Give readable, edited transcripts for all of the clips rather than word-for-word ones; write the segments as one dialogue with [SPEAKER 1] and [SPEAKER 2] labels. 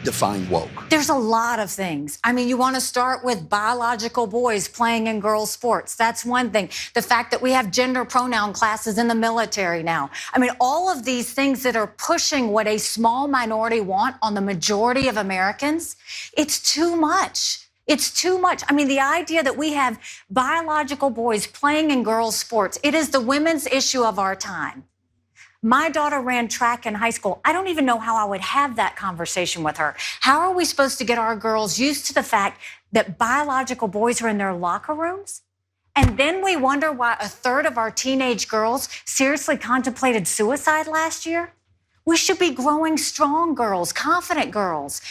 [SPEAKER 1] define woke?
[SPEAKER 2] There's a lot of things. I mean, you want to start with biological boys playing in girls' sports. That's one thing. The fact that we have gender pronoun classes in the military now. I mean, all of these things that are pushing what a small minority want on the majority of Americans, it's too much. It's too much. I mean, the idea that we have biological boys playing in girls' sports, it is the women's issue of our time. My daughter ran track in high school. I don't even know how I would have that conversation with her. How are we supposed to get our girls used to the fact that biological boys are in their locker rooms? And then we wonder why a third of our teenage girls seriously contemplated suicide last year? We should be growing strong girls, confident girls.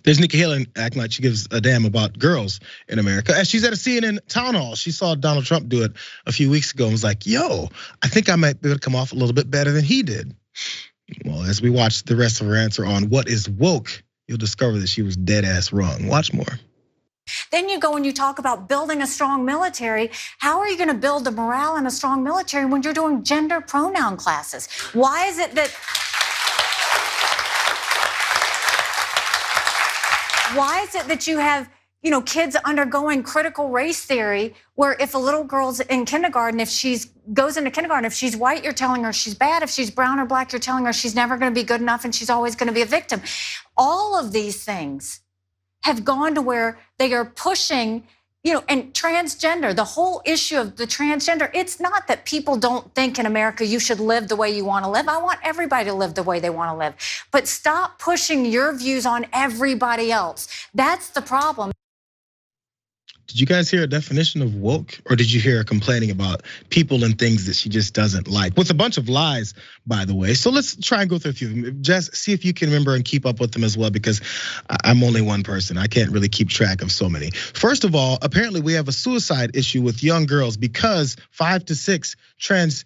[SPEAKER 3] There's Nikki Haley acting like she gives a damn about girls in America. As she's at a CNN town hall, she saw Donald Trump do it a few weeks ago and was like, yo, I think I might be able to come off a little bit better than he did. Well, as we watch the rest of her answer on what is woke, you'll discover that she was dead ass wrong. Watch more.
[SPEAKER 2] Then you go and you talk about building a strong military. How are you going to build the morale in a strong military when you're doing gender pronoun classes? Why is it that... Why is it that you have, kids undergoing critical race theory where if a little girl's in kindergarten, if goes into kindergarten, if she's white, you're telling her she's bad. If she's brown or black, you're telling her she's never going to be good enough and she's always going to be a victim. All of these things have gone to where they are pushing, and transgender, the whole issue of the transgender, it's not that people don't think in America you should live the way you want to live. I want everybody to live the way they want to live. But stop pushing your views on everybody else. That's the problem.
[SPEAKER 3] Did you guys hear a definition of woke, or did you hear her complaining about people and things that she just doesn't like? With a bunch of lies, by the way. So let's try and go through a few of them. Just see if you can remember and keep up with them as well, because I'm only one person. I can't really keep track of so many. First of all, apparently we have a suicide issue with young girls because 5 to 6 trans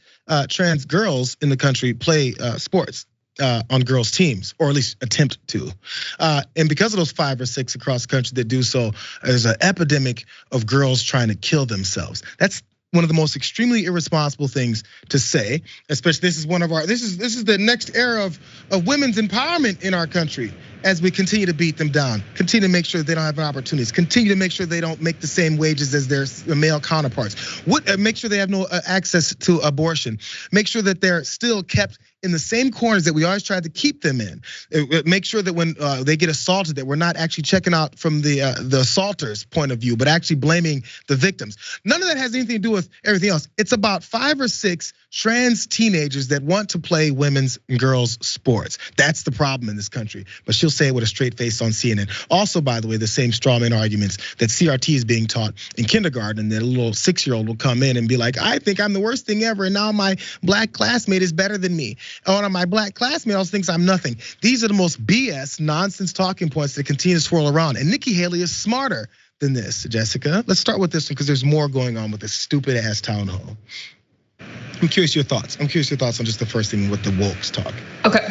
[SPEAKER 3] girls in the country play sports. On girls' teams, or at least attempt to. And because of those 5 or 6 across the country that do so, there's an epidemic of girls trying to kill themselves. That's one of the most extremely irresponsible things to say, especially this is the next era of women's empowerment in our country as we continue to beat them down, continue to make sure they don't have opportunities, continue to make sure they don't make the same wages as their male counterparts, make sure they have no access to abortion, make sure that they're still kept in the same corners that we always tried to keep them in. Make sure that when they get assaulted, that we're not actually checking out from the assaulter's point of view, but actually blaming the victims. None of that has anything to do with everything else. It's about 5 or 6 trans teenagers that want to play women's and girls' sports. That's the problem in this country. But she'll say it with a straight face on CNN. Also, by the way, the same strawman arguments that CRT is being taught in kindergarten, and that a little 6-year-old will come in and be like, I think I'm the worst thing ever, and now my black classmate is better than me. Or my black classmate also thinks I'm nothing. These are the most BS nonsense talking points that continue to swirl around. And Nikki Haley is smarter than this, Jessica. Let's start with this one because there's more going on with this stupid ass town hall. I'm curious your thoughts. I'm curious your thoughts on just the first thing with the wokes talk.
[SPEAKER 4] Okay.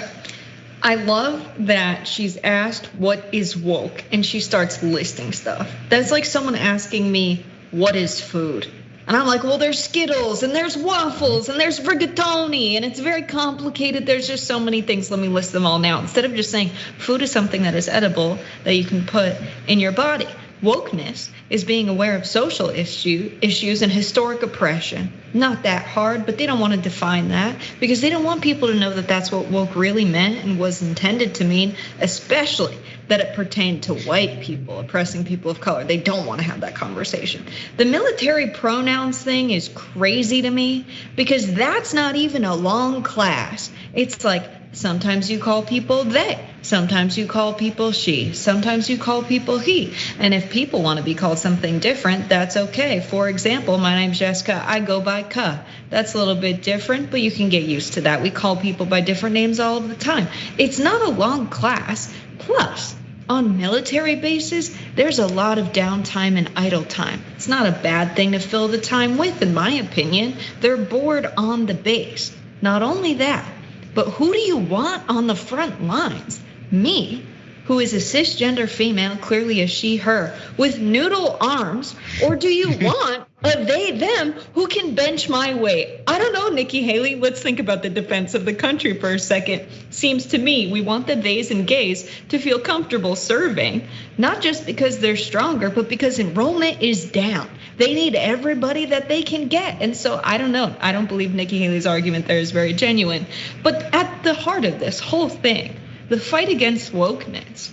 [SPEAKER 4] I love that she's asked what is woke and she starts listing stuff. That's like someone asking me, what is food? And I'm like, well, there's Skittles and there's waffles and there's rigatoni and it's very complicated. There's just so many things. Let me list them all now. Instead of just saying food is something that is edible that you can put in your body. Wokeness is being aware of social issues and historic oppression. Not that hard, but they don't want to define that because they don't want people to know that that's what woke really meant and was intended to mean, especially that it pertained to white people, oppressing people of color. They don't want to have that conversation. The military pronouns thing is crazy to me because that's not even a long class. It's like sometimes you call people they, sometimes you call people she, sometimes you call people he. And if people want to be called something different, that's okay. For example, my name's Jessica, I go by Ka. That's a little bit different, but you can get used to that. We call people by different names all the time. It's not a long class. Plus, on military bases, there's a lot of downtime and idle time. It's not a bad thing to fill the time with, in my opinion. They're bored on the base. Not only that, but who do you want on the front lines? Me? who is a cisgender female, clearly a she, her, with noodle arms? Or do you want a they, them who can bench my weight? I don't know, Nikki Haley. Let's think about the defense of the country for a second. Seems to me we want the theys and gays to feel comfortable serving, not just because they're stronger, but because enrollment is down. They need everybody that they can get. And so I don't know. I don't believe Nikki Haley's argument there is very genuine. But at the heart of this whole thing, the fight against wokeness,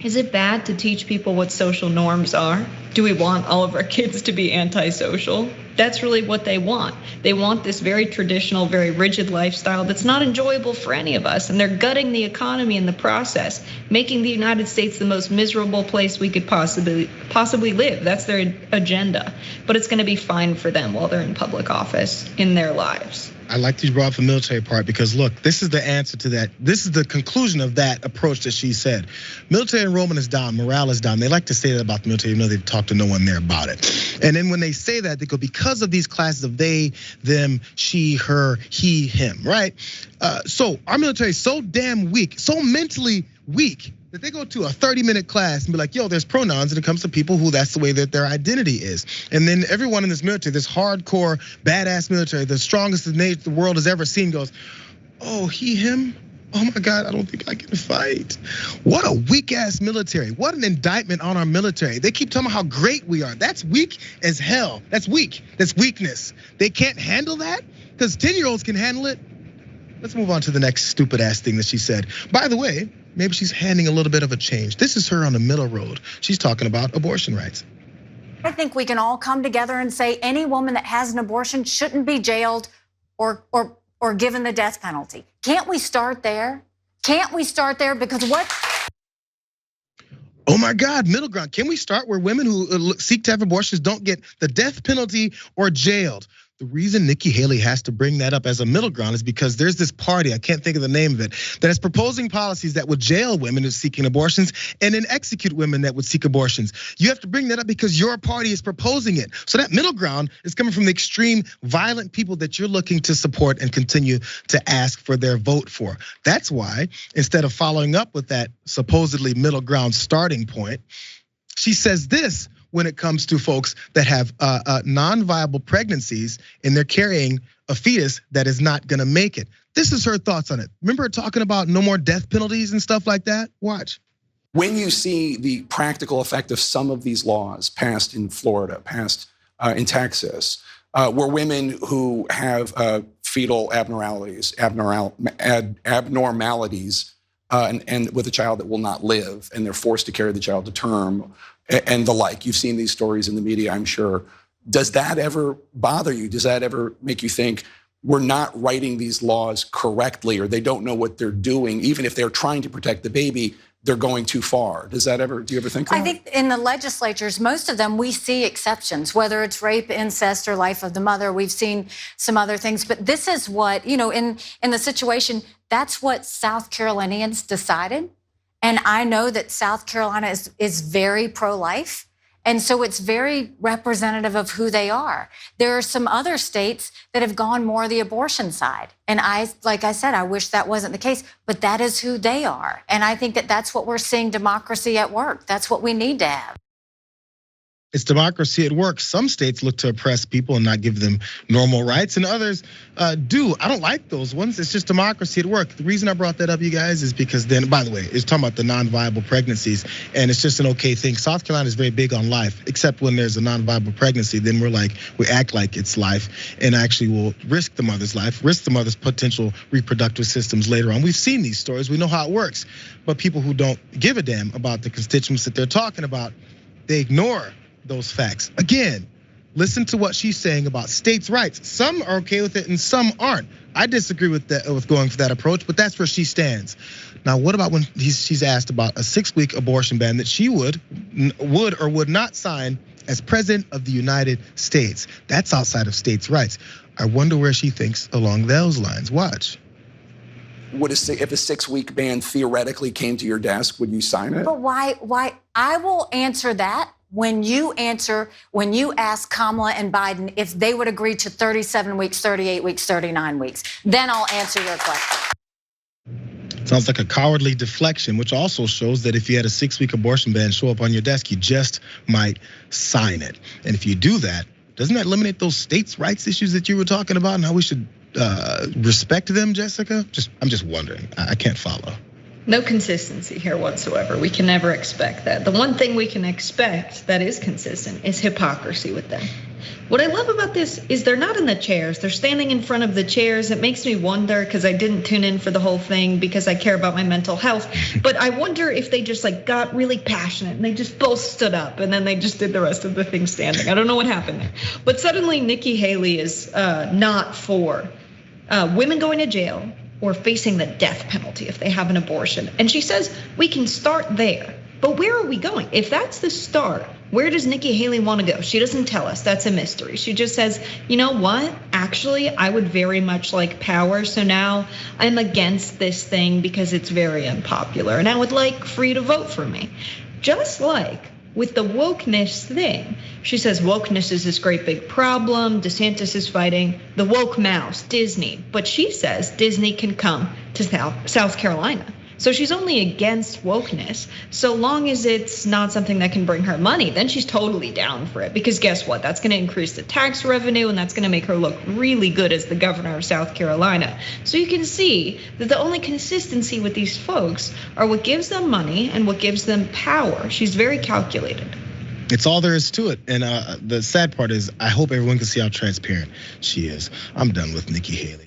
[SPEAKER 4] is it bad to teach people what social norms are? Do we want all of our kids to be antisocial? That's really what they want. They want this very traditional, very rigid lifestyle that's not enjoyable for any of us. And they're gutting the economy in the process, making the United States the most miserable place we could possibly live. That's their agenda. But it's gonna be fine for them while they're in public office in their lives.
[SPEAKER 3] I like that you brought up the military part because look, this is the answer to that. This is the conclusion of that approach that she said. Military enrollment is down, morale is down. They like to say that about the military, even though they've talked to no one there about it. And then when they say that, they go because of these classes of they, them, she, her, he, him, right? So our military is so damn weak, so mentally weak, that they go to a 30-minute class and be like, yo, there's pronouns, and it comes to people who that's the way that their identity is. And then everyone in this military, this hardcore, badass military, the strongest the world has ever seen, goes, oh, he, him? Oh my God, I don't think I can fight. What a weak ass military. What an indictment on our military. They keep talking about how great we are. That's weak as hell. That's weak. That's weakness. They can't handle that? Because 10-year-olds can handle it. Let's move on to the next stupid ass thing that she said. By the way, maybe she's handing a little bit of a change. This is her on the middle road. She's talking about abortion rights.
[SPEAKER 2] I think we can all come together and say any woman that has an abortion shouldn't be jailed or given the death penalty. Can't we start there? Can't we start there? Because what?
[SPEAKER 3] Oh my God, middle ground. Can we start where women who seek to have abortions don't get the death penalty or jailed? The reason Nikki Haley has to bring that up as a middle ground is because there's this party, I can't think of the name of it, that is proposing policies that would jail women who are seeking abortions and then execute women that would seek abortions. You have to bring that up because your party is proposing it. So that middle ground is coming from the extreme violent people that you're looking to support and continue to ask for their vote for. That's why instead of following up with that supposedly middle ground starting point, she says this when it comes to folks that have non-viable pregnancies and they're carrying a fetus that is not gonna make it. This is her thoughts on it. Remember her talking about no more death penalties and stuff like that? Watch.
[SPEAKER 1] When you see the practical effect of some of these laws passed in Florida, passed in Texas, where women who have fetal abnormalities, and with a child that will not live, and they're forced to carry the child to term, and the like. You've seen these stories in the media, I'm sure. Does that ever bother you? Does that ever make you think we're not writing these laws correctly, or they don't know what they're doing? Even if they're trying to protect the baby, they're going too far. Do you ever think that?
[SPEAKER 2] I think in the legislatures, most of them, we see exceptions, whether it's rape, incest, or life of the mother. We've seen some other things, but this is what, in the situation, that's what South Carolinians decided. And I know that South Carolina is very pro-life. And so it's very representative of who they are. There are some other states that have gone more the abortion side. And like I said, I wish that wasn't the case, but that is who they are. And I think that that's what we're seeing democracy at work. That's what we need to have.
[SPEAKER 3] It's democracy at work. Some states look to oppress people and not give them normal rights, and others do. I don't like those ones. It's just democracy at work. The reason I brought that up, you guys, is because then, by the way, it's talking about the non-viable pregnancies, and it's just an okay thing. South Carolina is very big on life, except when there's a non-viable pregnancy, then we act like it's life, and actually will risk the mother's life, risk the mother's potential reproductive systems later on. We've seen these stories. We know how it works. But people who don't give a damn about the constituents that they're talking about, they ignore those facts. Again, listen to what she's saying about states' rights. Some are okay with it and some aren't. I disagree with that, with going for that approach, but that's where she stands. Now, what about when she's asked about a 6-week abortion ban that she would or would not sign as president of the United States? That's outside of states' rights. I wonder where she thinks along those lines. Watch.
[SPEAKER 1] If a 6-week ban theoretically came to your desk, would you sign it?
[SPEAKER 2] But why? I will answer that when you ask Kamala and Biden if they would agree to 37 weeks, 38 weeks, 39 weeks. Then I'll answer your question.
[SPEAKER 3] Sounds like a cowardly deflection, which also shows that if you had a 6-week abortion ban show up on your desk, you just might sign it. And if you do that, doesn't that eliminate those states' rights issues that you were talking about and how we should respect them, Jessica? I'm just wondering. I can't follow.
[SPEAKER 4] No consistency here whatsoever. We can never expect that. The one thing we can expect that is consistent is hypocrisy with them. What I love about this is they're not in the chairs. They're standing in front of the chairs. It makes me wonder, because I didn't tune in for the whole thing because I care about my mental health. But I wonder if they just got really passionate and they just both stood up and then they just did the rest of the thing standing. I don't know what happened there. But suddenly Nikki Haley is not for women going to jail or facing the death penalty if they have an abortion. And she says we can start there. But where are we going? If that's the start, where does Nikki Haley want to go? She doesn't tell us. That's a mystery. She just says, you know what? Actually, I would very much like power. So now I'm against this thing because it's very unpopular. And I would like for you to vote for me. Just like with the wokeness thing, she says wokeness is this great big problem. DeSantis is fighting the woke mouse, Disney. But she says Disney can come to South Carolina. So she's only against wokeness so long as it's not something that can bring her money. Then she's totally down for it, because guess what? That's going to increase the tax revenue and that's going to make her look really good as the governor of South Carolina. So you can see that the only consistency with these folks are what gives them money and what gives them power. She's very calculated.
[SPEAKER 3] It's all there is to it. And the sad part is I hope everyone can see how transparent she is. I'm done with Nikki Haley.